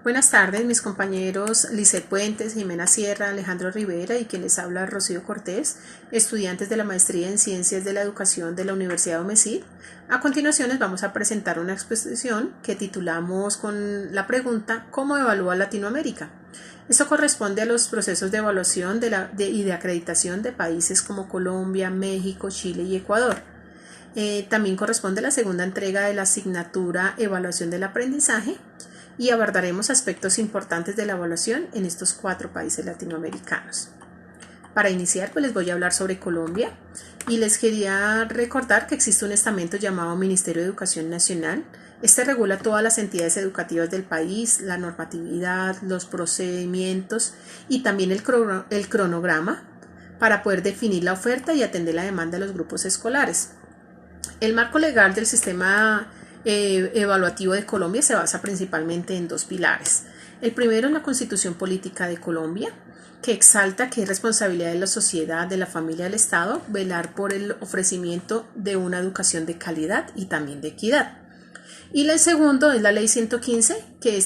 Buenas tardes, mis compañeros Lisset Puentes, Jimena Sierra, Alejandro Rivera y quien les habla Rocío Cortés, estudiantes de la Maestría en Ciencias de la Educación de la Universidad OMESID. A continuación les vamos a presentar una exposición que titulamos con la pregunta ¿Cómo evalúa Latinoamérica? Esto corresponde a los procesos de evaluación y de acreditación de países como Colombia, México, Chile y Ecuador. También corresponde a la segunda entrega de la asignatura Evaluación del Aprendizaje y abordaremos aspectos importantes de la evaluación en estos 4 países latinoamericanos. Para iniciar, pues les voy a hablar sobre Colombia y les quería recordar que existe un estamento llamado Ministerio de Educación Nacional. Este regula todas las entidades educativas del país, la normatividad, los procedimientos y también el cronograma para poder definir la oferta y atender la demanda de los grupos escolares. El marco legal del sistema evaluativo de Colombia se basa principalmente en 2 pilares. El primero es la Constitución Política de Colombia, que exalta que es responsabilidad de la sociedad, de la familia y del Estado velar por el ofrecimiento de una educación de calidad y también de equidad. Y el segundo es la Ley 115, que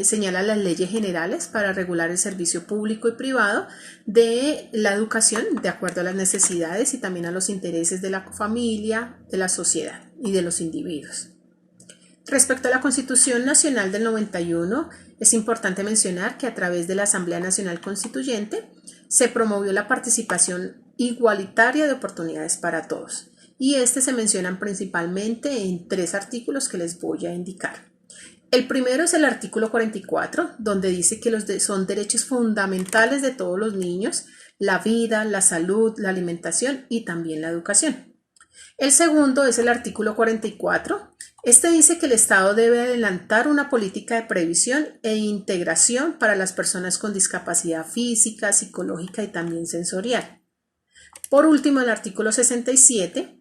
señala las leyes generales para regular el servicio público y privado de la educación de acuerdo a las necesidades y también a los intereses de la familia, de la sociedad y de los individuos. Respecto a la Constitución Nacional del 91, es importante mencionar que a través de la Asamblea Nacional Constituyente se promovió la participación igualitaria de oportunidades para todos. Y se mencionan principalmente en 3 artículos que les voy a indicar. El primero es el artículo 44, donde dice que son derechos fundamentales de todos los niños, la vida, la salud, la alimentación y también la educación. El segundo es el artículo 44. Dice que el Estado debe adelantar una política de previsión e integración para las personas con discapacidad física, psicológica y también sensorial. Por último, el artículo 67.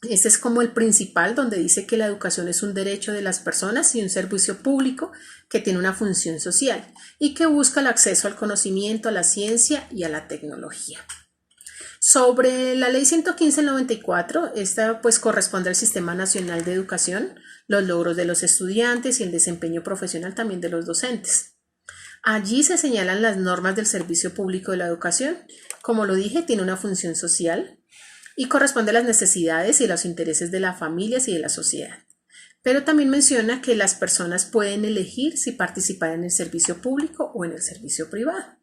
Este es como el principal, donde dice que la educación es un derecho de las personas y un servicio público que tiene una función social y que busca el acceso al conocimiento, a la ciencia y a la tecnología. Sobre la Ley 115 del 94, esta pues corresponde al Sistema Nacional de Educación, los logros de los estudiantes y el desempeño profesional también de los docentes. Allí se señalan las normas del servicio público de la educación. Como lo dije, tiene una función social y corresponde a las necesidades y los intereses de las familias y de la sociedad. Pero también menciona que las personas pueden elegir si participar en el servicio público o en el servicio privado.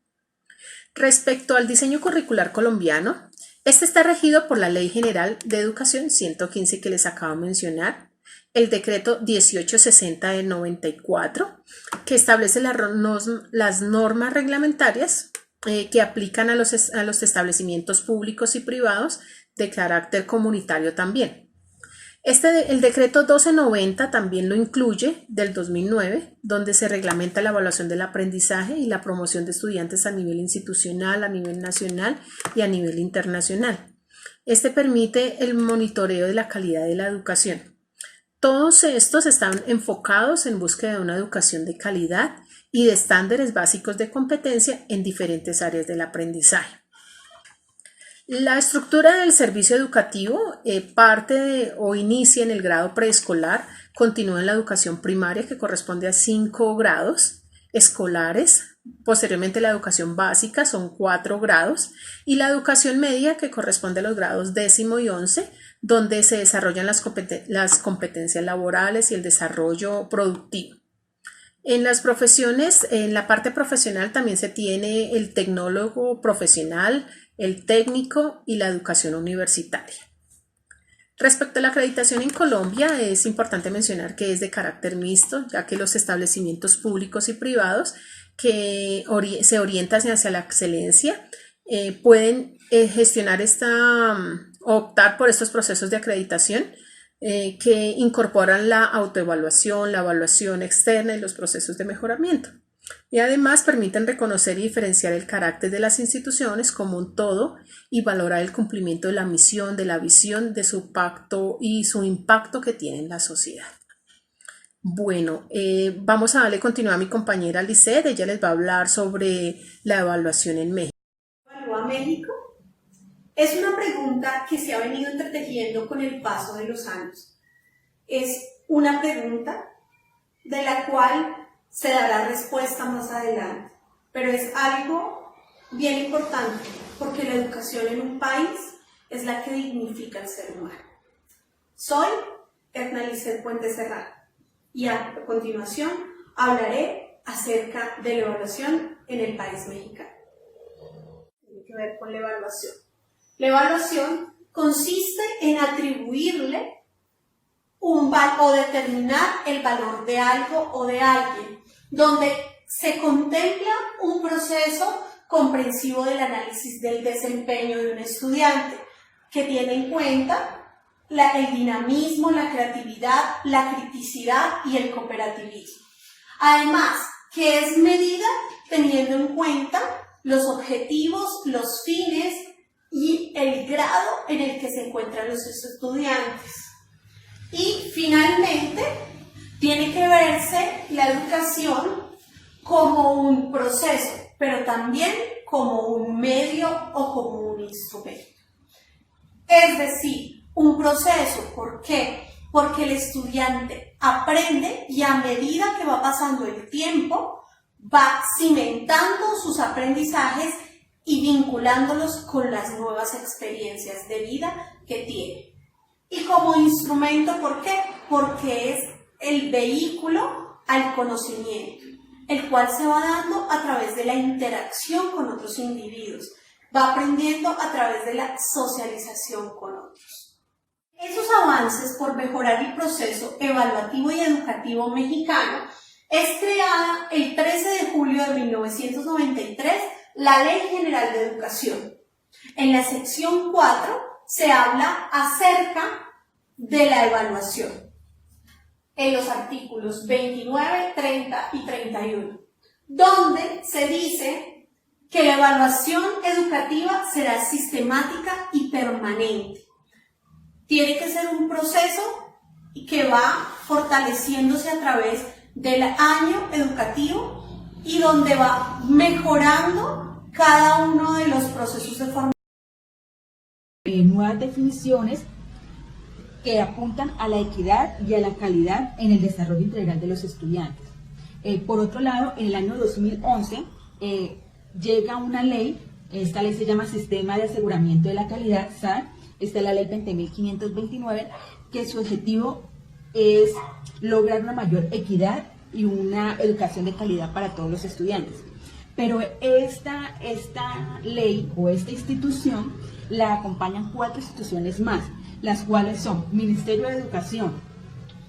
Respecto al diseño curricular colombiano, este está regido por la Ley General de Educación 115 que les acabo de mencionar, el decreto 1860 del 94, que establece las normas reglamentarias que aplican a los establecimientos públicos y privados de carácter comunitario también. El decreto 1290 también lo incluye del 2009, donde se reglamenta la evaluación del aprendizaje y la promoción de estudiantes a nivel institucional, a nivel nacional y a nivel internacional. Permite el monitoreo de la calidad de la educación. Todos estos están enfocados en búsqueda de una educación de calidad y de estándares básicos de competencia en diferentes áreas del aprendizaje. La estructura del servicio educativo parte o inicia en el grado preescolar, continúa en la educación primaria que corresponde a 5 grados escolares, posteriormente la educación básica son 4 grados y la educación media que corresponde a los grados 10º y 11, donde se desarrollan las competencias laborales y el desarrollo productivo. En las profesiones, en la parte profesional también se tiene el tecnólogo profesional, el técnico y la educación universitaria. Respecto a la acreditación en Colombia, es importante mencionar que es de carácter mixto, ya que los establecimientos públicos y privados que se orientan hacia la excelencia pueden gestionar optar por estos procesos de acreditación que incorporan la autoevaluación, la evaluación externa y los procesos de mejoramiento. Y además permiten reconocer y diferenciar el carácter de las instituciones como un todo y valorar el cumplimiento de la misión, de la visión, de su pacto y su impacto que tiene en la sociedad. Bueno, vamos a darle continuidad a mi compañera Lisset, ella les va a hablar sobre la evaluación en México. ¿Evalúa México? Es una pregunta que se ha venido entretejiendo con el paso de los años. Es una pregunta de la cual se dará respuesta más adelante, pero es algo bien importante porque la educación en un país es la que dignifica al ser humano. Soy Edna Lizeth Puentes Serrano y a continuación hablaré acerca de la evaluación en el país mexicano. Tiene que ver con la evaluación. La evaluación consiste en atribuirle o determinar el valor de algo o de alguien, donde se contempla un proceso comprensivo del análisis del desempeño de un estudiante, que tiene en cuenta el dinamismo, la creatividad, la criticidad y el cooperativismo. Además, que es medida teniendo en cuenta los objetivos, los fines y el grado en el que se encuentran los estudiantes. Y finalmente, tiene que verse la educación como un proceso, pero también como un medio o como un instrumento. Es decir, un proceso, ¿por qué? Porque el estudiante aprende y a medida que va pasando el tiempo, va cimentando sus aprendizajes y vinculándolos con las nuevas experiencias de vida que tiene. Y como instrumento, ¿por qué? Porque es el vehículo al conocimiento, el cual se va dando a través de la interacción con otros individuos, va aprendiendo a través de la socialización con otros. Esos avances por mejorar el proceso evaluativo y educativo mexicano es creada el 13 de julio de 1993 la Ley General de Educación. En la sección 4 se habla acerca de la evaluación, en los artículos 29, 30 y 31, donde se dice que la evaluación educativa será sistemática y permanente. Tiene que ser un proceso que va fortaleciéndose a través del año educativo y donde va mejorando cada uno de los procesos de formación. Nuevas definiciones que apuntan a la equidad y a la calidad en el desarrollo integral de los estudiantes. Por otro lado, en el año 2011 llega una ley, esta ley se llama Sistema de Aseguramiento de la Calidad, SAC, esta es la ley 20.529, que su objetivo es lograr una mayor equidad y una educación de calidad para todos los estudiantes. Pero esta ley o esta institución la acompañan 4 instituciones más, las cuales son Ministerio de Educación,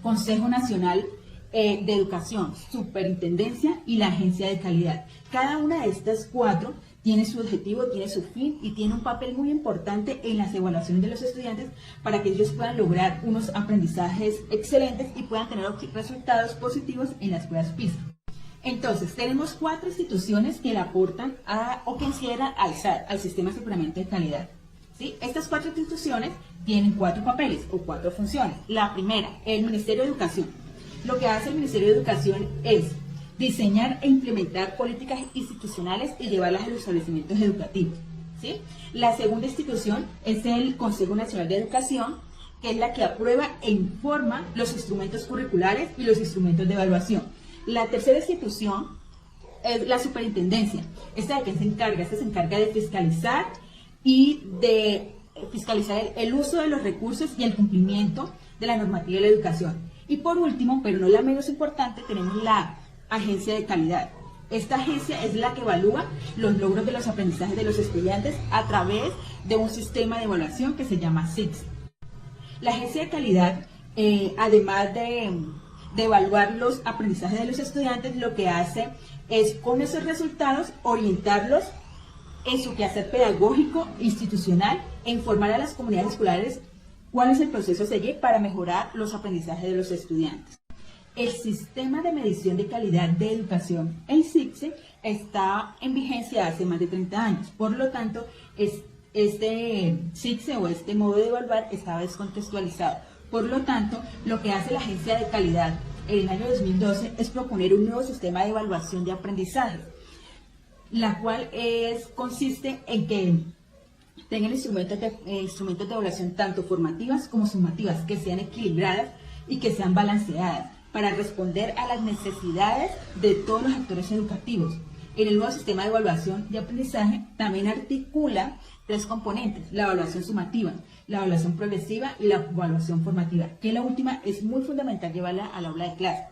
Consejo Nacional de Educación, Superintendencia y la Agencia de Calidad. Cada una de estas 4 tiene su objetivo, tiene su fin y tiene un papel muy importante en las evaluaciones de los estudiantes para que ellos puedan lograr unos aprendizajes excelentes y puedan tener resultados positivos en las pruebas PISA. Entonces, tenemos 4 instituciones que le aportan o que encierran al SAT, al Sistema de Aseguramiento de Calidad. ¿Sí? Estas 4 instituciones tienen 4 papeles o 4 funciones. La primera, el Ministerio de Educación. Lo que hace el Ministerio de Educación es diseñar e implementar políticas institucionales y llevarlas a los establecimientos educativos. ¿Sí? La segunda institución es el Consejo Nacional de Educación, que es la que aprueba e informa los instrumentos curriculares y los instrumentos de evaluación. La tercera institución es la Superintendencia. ¿Esta de qué se encarga? Esta se encarga de fiscalizar y de fiscalizar el uso de los recursos y el cumplimiento de la normativa de la educación. Y por último, pero no la menos importante, tenemos la Agencia de Calidad. Esta agencia es la que evalúa los logros de los aprendizajes de los estudiantes a través de un sistema de evaluación que se llama SIGS. La Agencia de Calidad, además de evaluar los aprendizajes de los estudiantes, lo que hace es con esos resultados orientarlos en su quehacer pedagógico, institucional e informar a las comunidades escolares cuál es el proceso a seguir para mejorar los aprendizajes de los estudiantes. El sistema de medición de calidad de educación, el SIGSE, está en vigencia hace más de 30 años. Por lo tanto, este SIGSE o este modo de evaluar estaba descontextualizado. Por lo tanto, lo que hace la Agencia de Calidad en el año 2012 es proponer un nuevo sistema de evaluación de aprendizaje, la cual consiste en que tengan instrumentos de evaluación tanto formativas como sumativas, que sean equilibradas y que sean balanceadas. para responder a las necesidades de todos los actores educativos. En el nuevo sistema de evaluación y aprendizaje también articula 3 componentes: la evaluación sumativa, la evaluación progresiva y la evaluación formativa, que la última es muy fundamental llevarla al aula de clase.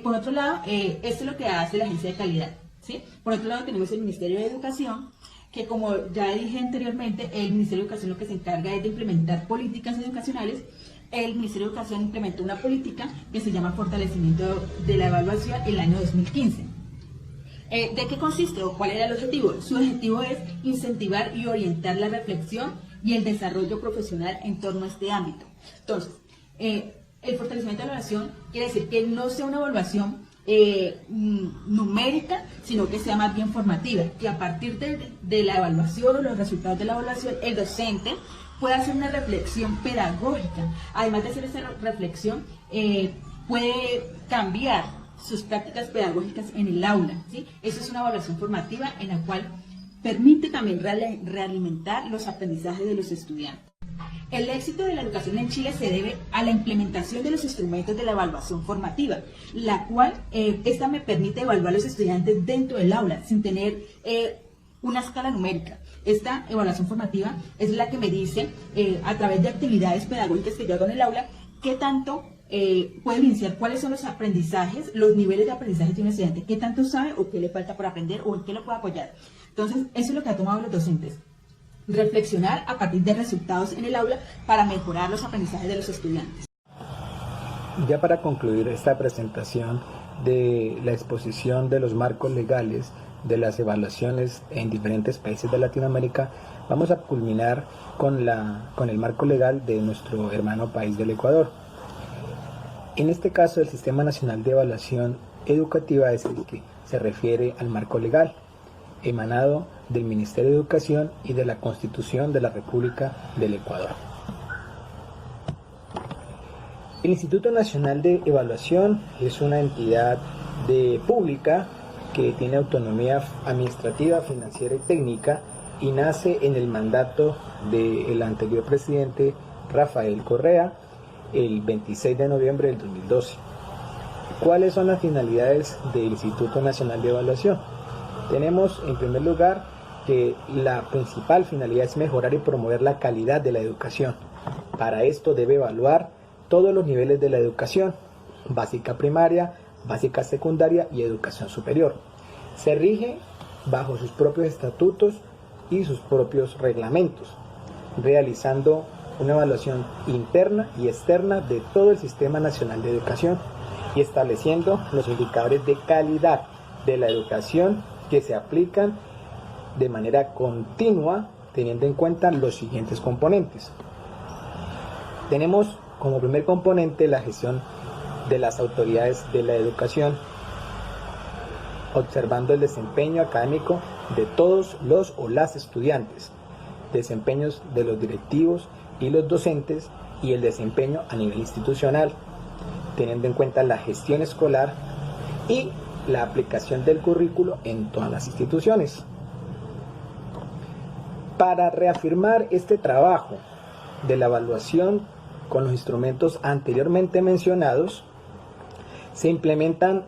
Por otro lado, esto es lo que hace la agencia de calidad, ¿sí? Por otro lado, tenemos el Ministerio de Educación, que, como ya dije anteriormente, el Ministerio de Educación lo que se encarga es de implementar políticas educacionales. El Ministerio de Educación implementó una política que se llama Fortalecimiento de la Evaluación el año 2015. ¿De qué consiste o cuál era el objetivo? Su objetivo es incentivar y orientar la reflexión y el desarrollo profesional en torno a este ámbito. Entonces, el fortalecimiento de la evaluación quiere decir que no sea una evaluación numérica, sino que sea más bien formativa, que a partir de la evaluación o los resultados de la evaluación, el docente puede hacer una reflexión pedagógica. Además de hacer esa reflexión, puede cambiar sus prácticas pedagógicas en el aula, ¿sí? Eso es una evaluación formativa en la cual permite también realimentar los aprendizajes de los estudiantes. El éxito de la educación en Chile se debe a la implementación de los instrumentos de la evaluación formativa, la cual esta me permite evaluar a los estudiantes dentro del aula sin tener una escala numérica. Esta evaluación formativa es la que me dice, a través de actividades pedagógicas que yo hago en el aula, qué tanto puede iniciar, cuáles son los aprendizajes, los niveles de aprendizaje de un estudiante, qué tanto sabe o qué le falta por aprender o en qué lo puede apoyar. Entonces, eso es lo que ha tomado los docentes: reflexionar a partir de resultados en el aula para mejorar los aprendizajes de los estudiantes. Ya para concluir esta presentación de la exposición de los marcos legales de las evaluaciones en diferentes países de Latinoamérica, vamos a culminar con el marco legal de nuestro hermano país del Ecuador. En este caso, el Sistema Nacional de Evaluación Educativa es el que se refiere al marco legal, emanado del Ministerio de Educación y de la Constitución de la República del Ecuador. El Instituto Nacional de Evaluación es una entidad pública que tiene autonomía administrativa, financiera y técnica, y nace en el mandato del anterior presidente Rafael Correa el 26 de noviembre del 2012. ¿Cuáles son las finalidades del Instituto Nacional de Evaluación? Tenemos, en primer lugar, que la principal finalidad es mejorar y promover la calidad de la educación. Para esto debe evaluar todos los niveles de la educación: básica primaria, básica secundaria y educación superior. Se rige bajo sus propios estatutos y sus propios reglamentos, realizando una evaluación interna y externa de todo el Sistema Nacional de Educación y estableciendo los indicadores de calidad de la educación que se aplican de manera continua, teniendo en cuenta los siguientes componentes. Tenemos como primer componente la gestión de las autoridades de la educación, observando el desempeño académico de todos los o las estudiantes, desempeños de los directivos y los docentes y el desempeño a nivel institucional, teniendo en cuenta la gestión escolar y la aplicación del currículo en todas las instituciones. Para reafirmar este trabajo de la evaluación con los instrumentos anteriormente mencionados, se implementan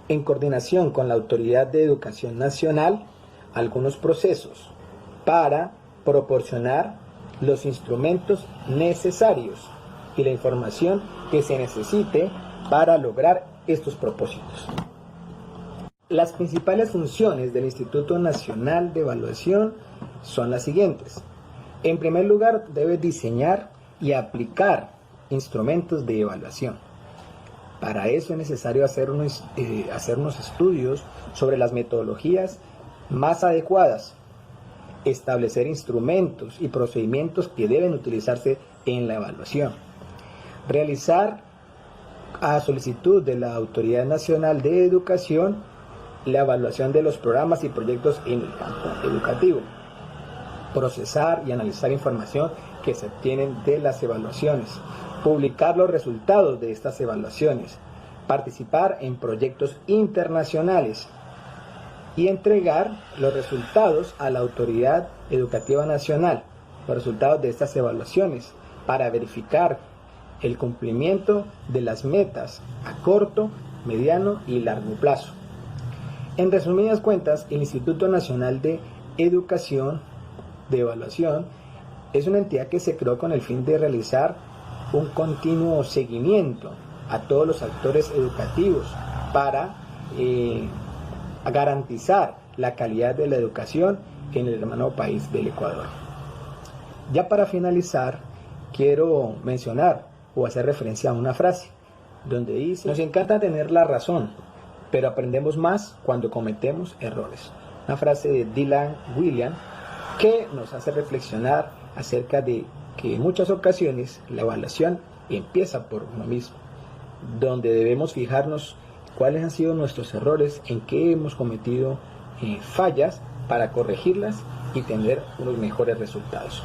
en coordinación con la Autoridad de Educación Nacional algunos procesos para proporcionar los instrumentos necesarios y la información que se necesite para lograr estos propósitos. Las principales funciones del Instituto Nacional de Evaluación son las siguientes. En primer lugar, debe diseñar y aplicar instrumentos de evaluación. Para eso es necesario hacer unos estudios sobre las metodologías más adecuadas, establecer instrumentos y procedimientos que deben utilizarse en la evaluación, realizar a solicitud de la Autoridad Nacional de Educación la evaluación de los programas y proyectos en el campo educativo, procesar y analizar información que se obtienen de las evaluaciones, publicar los resultados de estas evaluaciones, participar en proyectos internacionales y entregar los resultados a la Autoridad Educativa Nacional, los resultados de estas evaluaciones, para verificar el cumplimiento de las metas a corto, mediano y largo plazo. En resumidas cuentas, el Instituto Nacional de Educación de Evaluación es una entidad que se creó con el fin de realizar un continuo seguimiento a todos los actores educativos para garantizar la calidad de la educación en el hermano país del Ecuador. Ya para finalizar, quiero mencionar o hacer referencia a una frase donde dice: nos encanta tener la razón, pero aprendemos más cuando cometemos errores. Una frase de Dylan Williams que nos hace reflexionar acerca de que en muchas ocasiones la evaluación empieza por uno mismo, donde debemos fijarnos cuáles han sido nuestros errores, en qué hemos cometido fallas para corregirlas y tener unos mejores resultados.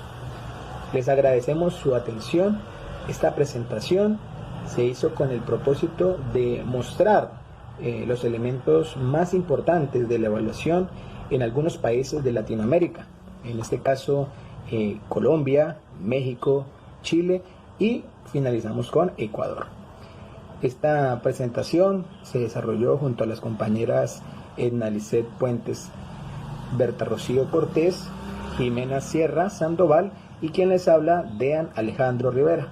Les agradecemos su atención. Esta presentación se hizo con el propósito de mostrar los elementos más importantes de la evaluación en algunos países de Latinoamérica, en este caso Colombia, México, Chile y finalizamos con Ecuador. Esta presentación se desarrolló junto a las compañeras Edna Lisset Puentes, Berta Rocío Cortés, Jimena Sierra Sandoval y quien les habla, Dean Alejandro Rivera.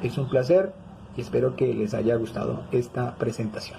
Es un placer y espero que les haya gustado esta presentación.